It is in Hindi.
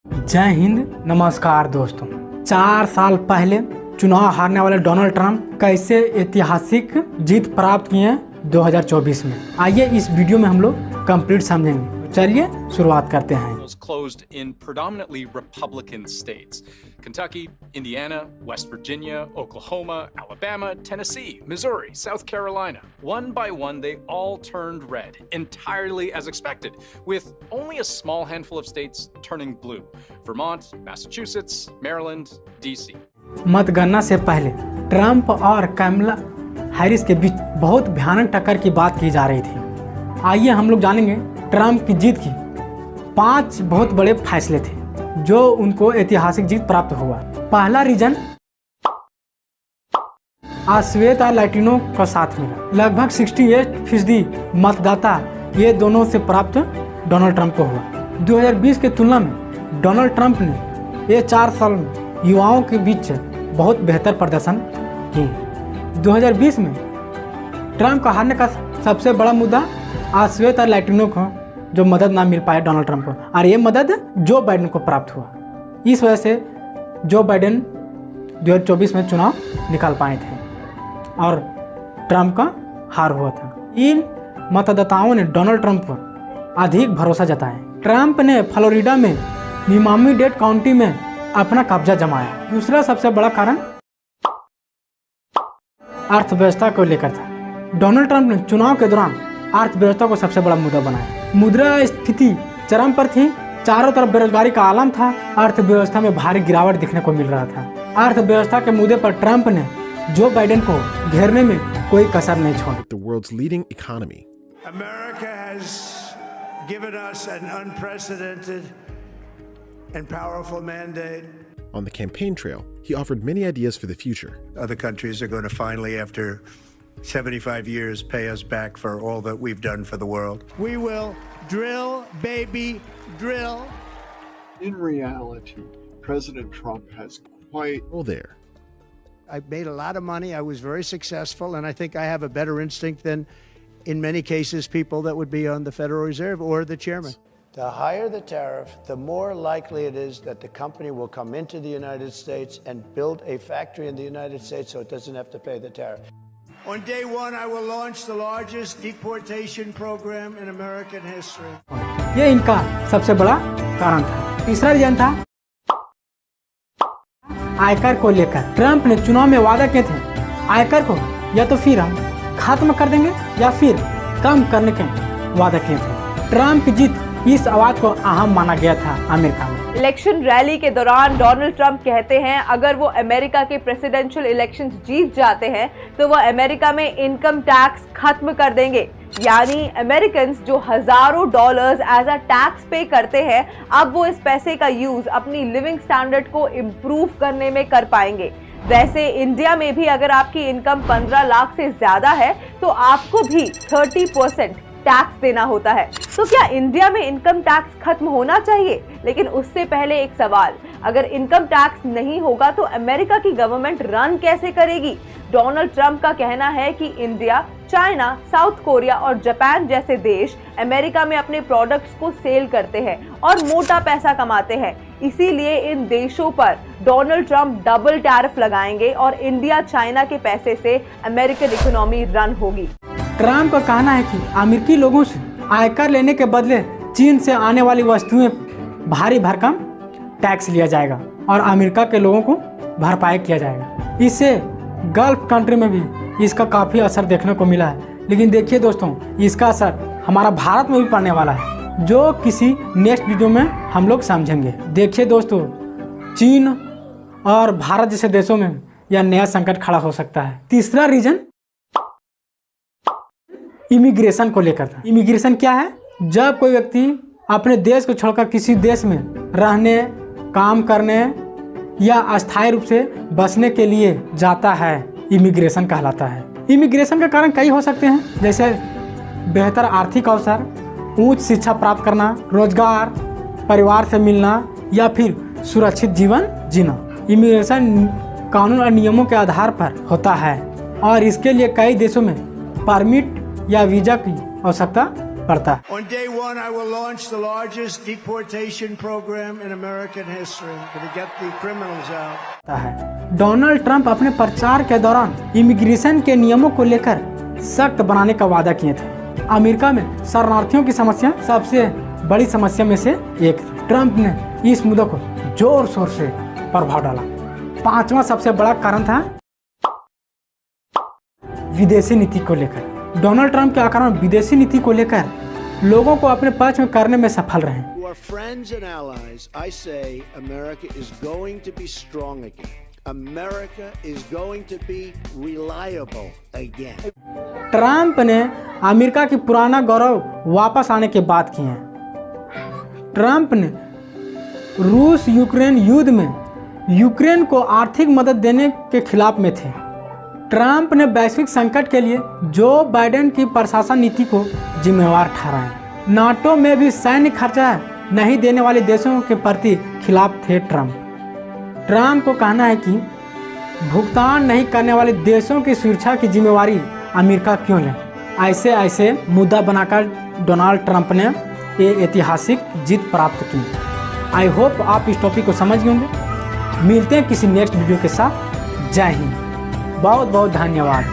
जय हिंद, नमस्कार दोस्तों। 4 साल पहले चुनाव हारने वाले डोनाल्ड ट्रंप कैसे ऐतिहासिक जीत प्राप्त किए हैं 2024 में, आइए इस वीडियो में हम लोग कंप्लीट समझेंगे। चलिए शुरुआत करते हैं। Closed in predominantly Republican states: Kentucky, Indiana, West Virginia, Oklahoma, Alabama, Tennessee, Missouri, South Carolina. One by one, they all turned red, entirely as expected, with only a small handful of states turning blue: Vermont, Massachusetts, Maryland, DC. मतगणना से पहले ट्रंप और कैमला हैरिस के बीच बहुत भयानक टक्कर की बात की जा रही थी। आइए हम लोग जानेंगे ट्रंप की जीत की 5 बहुत बड़े फैसले थे जो उनको ऐतिहासिक जीत प्राप्त हुआ। पहला रीजन अश्वेत और लैटिनो का साथ मिला। लगभग 68% मतदाता ये दोनों से प्राप्त डोनाल्ड ट्रंप को हुआ। 2020 की तुलना में डोनाल्ड ट्रंप ने ये 4 साल में युवाओं के बीच बहुत बेहतर प्रदर्शन किए। 2020 में ट्रंप का हारने का सबसे बड़ा मुद्दा अश्वेत और लैटिनो को जो मदद ना मिल पाया डोनाल्ड ट्रंप को, और ये मदद जो बाइडेन को प्राप्त हुआ। इस वजह से जो बाइडेन 2024 में चुनाव निकाल पाए थे और ट्रंप का हार हुआ था। इन मतदाताओं ने डोनाल्ड ट्रंप पर अधिक भरोसा जताया। ट्रंप ने फ्लोरिडा में मियामी-डेड काउंटी में अपना कब्जा जमाया। दूसरा सबसे बड़ा कारण अर्थव्यवस्था को लेकर था। डोनाल्ड ट्रंप ने चुनाव के दौरान अर्थव्यवस्था को सबसे बड़ा मुद्दा बनाया। मुद्रा स्थिति चरम पर थी, चारों तरफ बेरोजगारी का आलम था, अर्थव्यवस्था में भारी गिरावट दिखने को मिल रहा था। अर्थव्यवस्था के मुद्दे पर ट्रंप ने जो बाइडेन को घेरने में कोई कसर नहीं छोड़ी। The world's leading economy. America has given us an unprecedented and powerful mandate. On the campaign trail, he offered many ideas for the future. Other countries are going to finally, after 75 years, pay us back for all that we've done for the world. We will drill, baby, drill. In reality, President Trump has quite All there. I made a lot of money. I was very successful, and I think I have a better instinct than, in many cases, people that would be on the Federal Reserve or the chairman. The higher the tariff, the more likely it is that the company will come into the United States and build a factory in the United States so it doesn't have to pay the tariff. On day one, I will launch the largest deportation program in American history. ये इनका सबसे बड़ा कारण था। तीसरा रीजन था आयकर को लेकर। ट्रंप ने चुनाव में वादा किए थे आयकर को या तो फिर हम खत्म कर देंगे या फिर कम करने के वादा किए थे। ट्रंप की जीत इस आवाज को अहम माना गया था अमेरिका में। इलेक्शन रैली के दौरान डोनाल्ड ट्रंप कहते हैं अगर वो अमेरिका के प्रेसिडेंशियल इलेक्शंस जीत जाते हैं तो वो अमेरिका में इनकम टैक्स खत्म कर देंगे। यानी अमेरिकन्स जो हजारों डॉलर्स एज अ टैक्स पे करते हैं, अब वो इस पैसे का यूज अपनी लिविंग स्टैंडर्ड को इम्प्रूव करने में कर पाएंगे। वैसे इंडिया में भी अगर आपकी इनकम 15 लाख से ज्यादा है तो आपको भी 30% टैक्स देना होता है। तो क्या इंडिया में इनकम टैक्स खत्म होना चाहिए? लेकिन उससे पहले एक सवाल, अगर इनकम टैक्स नहीं होगा तो अमेरिका की गवर्नमेंट रन कैसे करेगी? डोनाल्ड ट्रंप का कहना है कि इंडिया, चाइना, साउथ कोरिया और जापान जैसे देश अमेरिका में अपने प्रोडक्ट्स को सेल करते हैं और मोटा पैसा कमाते हैं। इसीलिए इन देशों पर डोनाल्ड ट्रंप डबल टैरिफ लगाएंगे और इंडिया, चाइना के पैसे से अमेरिकन इकोनॉमी रन होगी। ट्रंप का कहना है कि अमेरिकी लोगों से आयकर लेने के बदले चीन से आने वाली वस्तुएं भारी भरकम टैक्स लिया जाएगा और अमेरिका के लोगों को भरपाई किया जाएगा। इससे गल्फ कंट्री में भी इसका काफ़ी असर देखने को मिला है। लेकिन देखिए दोस्तों, इसका असर हमारा भारत में भी पड़ने वाला है, जो किसी नेक्स्ट वीडियो में हम लोग समझेंगे। देखिए दोस्तों, चीन और भारत जैसे देशों में यह नया संकट खड़ा हो सकता है। तीसरा रीजन इमिग्रेशन को लेकर था। इमिग्रेशन क्या है? जब कोई व्यक्ति अपने देश को छोड़कर किसी देश में रहने, काम करने या अस्थायी रूप से बसने के लिए जाता है, इमिग्रेशन कहलाता है। इमिग्रेशन के कारण कई हो सकते हैं, जैसे बेहतर आर्थिक अवसर, उच्च शिक्षा प्राप्त करना, रोजगार, परिवार से मिलना या फिर सुरक्षित जीवन जीना। इमिग्रेशन कानून और नियमों के आधार पर होता है और इसके लिए कई देशों में परमिट या वीजा की आवश्यकता पड़ता है। On day one, I will launch the largest deportation program in American history to get the criminals out. Donald Trump अपने प्रचार के दौरान इमिग्रेशन के नियमों को लेकर सख्त बनाने का वादा किए थे। अमेरिका में शरणार्थियों की समस्या सबसे बड़ी समस्या में से एक थी। ट्रंप ने इस मुद्दे को जोर शोर से प्रभाव डाला। पांचवा सबसे बड़ा कारण था विदेशी नीति को लेकर। डोनाल्ड ट्रंप के आक्रमण विदेशी नीति को लेकर लोगों को अपने पक्ष में करने में सफल रहे। To our friends and allies, I say America is going to be strong again. America is going to be reliable again. Trump ने अमेरिका की पुराना गौरव वापस आने की बात की है। ट्रंप ने रूस यूक्रेन युद्ध में यूक्रेन को आर्थिक मदद देने के खिलाफ में थे। ट्रंप ने वैश्विक संकट के लिए जो बाइडेन की प्रशासन नीति को जिम्मेवार ठहराया। नाटो में भी सैन्य खर्चा नहीं देने वाले देशों के प्रति खिलाफ थे ट्रंप को कहना है कि भुगतान नहीं करने वाले देशों की सुरक्षा की जिम्मेवारी अमेरिका क्यों ले। ऐसे मुद्दा बनाकर डोनाल्ड ट्रंप ने ये ऐतिहासिक जीत प्राप्त की। आई होप आप इस टॉपिक को समझ गए होंगे। मिलते हैं किसी नेक्स्ट वीडियो के साथ। जय हिंद। बहुत बहुत धन्यवाद।